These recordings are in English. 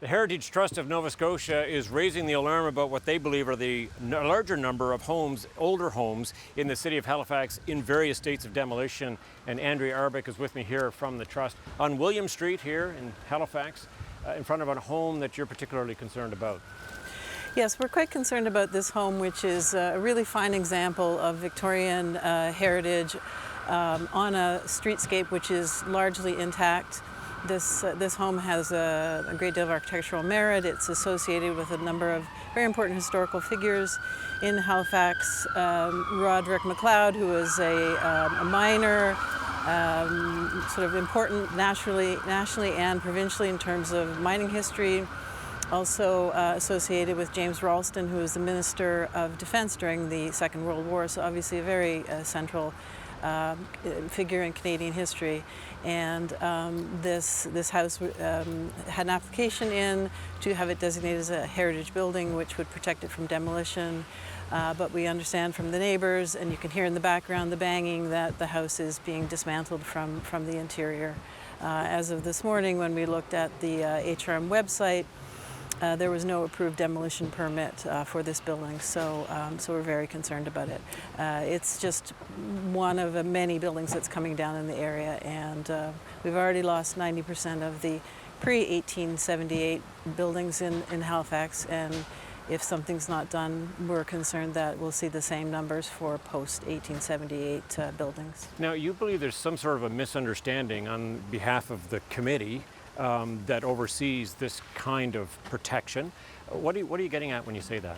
The Heritage Trust of Nova Scotia is raising the alarm about what they believe are the larger number of homes, older homes, in the city of Halifax in various states of demolition. And Andrea Arbic is with me here from the Trust on William Street here in Halifax, in front of a home that you're particularly concerned about. Yes, we're quite concerned about this home, which is a really fine example of Victorian heritage on a streetscape which is largely intact. This home has a great deal of architectural merit. It's associated with a number of very important historical figures in Halifax. Roderick MacLeod, who was a miner, sort of important nationally and provincially in terms of mining history. Also associated with James Ralston, who was the Minister of Defence during the Second World War, so obviously a very central figure in Canadian history. And this house had an application in to have it designated as a heritage building, which would protect it from demolition. But we understand from the neighbors, and you can hear in the background the banging, that the house is being dismantled from the interior. As of this morning, when we looked at the HRM website, there was no approved demolition permit for this building, so we're very concerned about it. It's just one of many buildings that's coming down in the area, and we've already lost 90% of the pre-1878 buildings in Halifax, and if something's not done, we're concerned that we'll see the same numbers for post-1878 buildings. Now, you believe there's some sort of a misunderstanding on behalf of the committee that oversees this kind of protection. What are you getting at when you say that?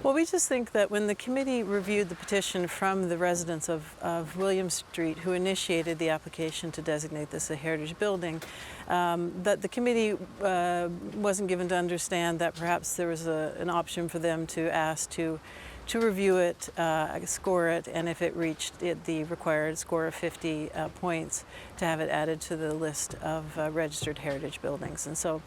Well, we just think that when the committee reviewed the petition from the residents of William Street, who initiated the application to designate this a heritage building, that the committee wasn't given to understand that perhaps there was an option for them to ask to review it, score it, and if it reached the required score of 50 points, to have it added to the list of registered heritage buildings. And so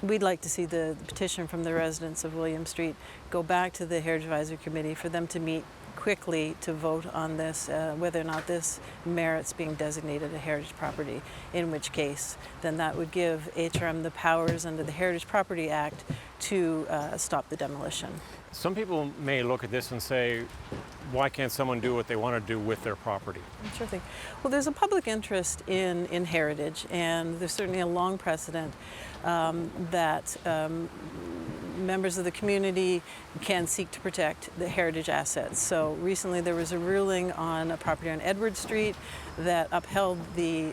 we'd like to see the petition from the residents of William Street go back to the Heritage Advisory Committee for them to meet quickly to vote on this, whether or not this merits being designated a heritage property, in which case then that would give HRM the powers under the Heritage Property Act to stop the demolition. Some people may look at this and say, why can't someone do what they want to do with their property? Sure thing. Well, there's a public interest in heritage, and there's certainly a long precedent that members of the community can seek to protect the heritage assets. So recently there was a ruling on a property on Edward Street that upheld the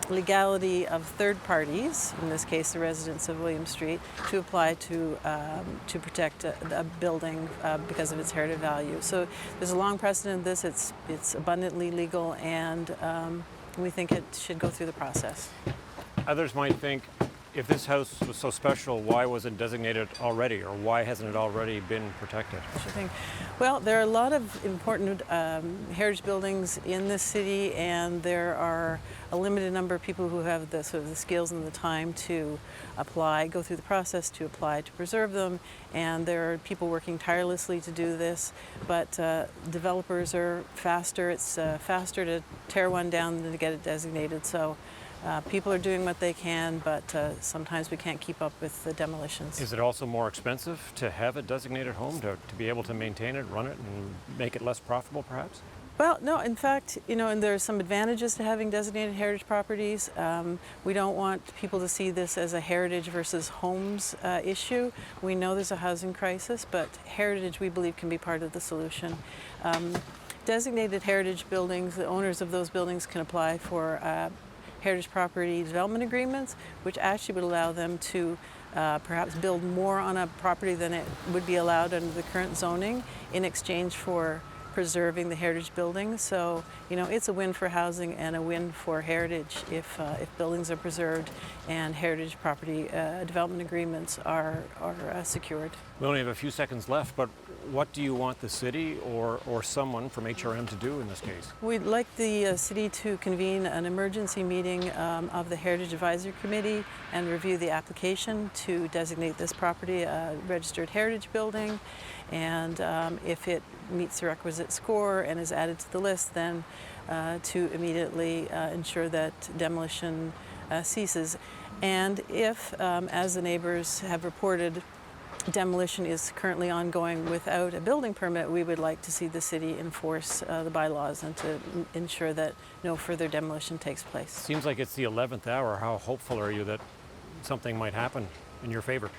legality of third parties, in this case the residents of William Street, to apply to protect a building because of its heritage value. So there's a long precedent of this. It's abundantly legal, and we think it should go through the process. Others might think, if this house was so special, why was it designated already, or why hasn't it already been protected? Sure thing. Well, there are a lot of important heritage buildings in this city, and there are a limited number of people who have the skills and the time to go through the process to apply to preserve them, and there are people working tirelessly to do this, but developers are faster. It's faster to tear one down than to get it designated. So people are doing what they can, but sometimes we can't keep up with the demolitions. Is it also more expensive to have a designated home, to be able to maintain it, run it, and make it less profitable, perhaps? Well, no, in fact, and there are some advantages to having designated heritage properties. We don't want people to see this as a heritage versus homes issue. We know there's a housing crisis, but heritage, we believe, can be part of the solution. Designated heritage buildings, the owners of those buildings can apply for heritage property development agreements, which actually would allow them to perhaps build more on a property than it would be allowed under the current zoning in exchange for preserving the heritage buildings. So, it's a win for housing and a win for heritage if buildings are preserved and heritage property development agreements are secured. We only have a few seconds left, but what do you want the city or someone from HRM to do in this case? We'd like the city to convene an emergency meeting of the Heritage Advisory Committee and review the application to designate this property a registered heritage building. And if it meets the requisite score and is added to the list, then to immediately ensure that demolition ceases. And if, as the neighbors have reported, demolition is currently ongoing without a building permit, we would like to see the city enforce the bylaws and to ensure that no further demolition takes place. Seems like it's the 11th hour. How hopeful are you that something might happen in your favor?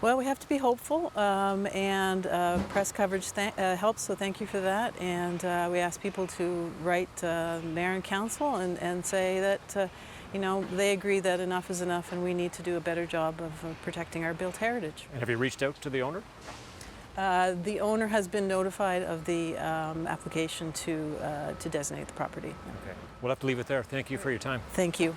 Well, we have to be hopeful, and press coverage helps, so thank you for that. And we ask people to write mayor and council and say that they agree that enough is enough and we need to do a better job of protecting our built heritage. And have you reached out to the owner? The owner has been notified of the application to designate the property. Okay. We'll have to leave it there. Thank you for your time. Thank you.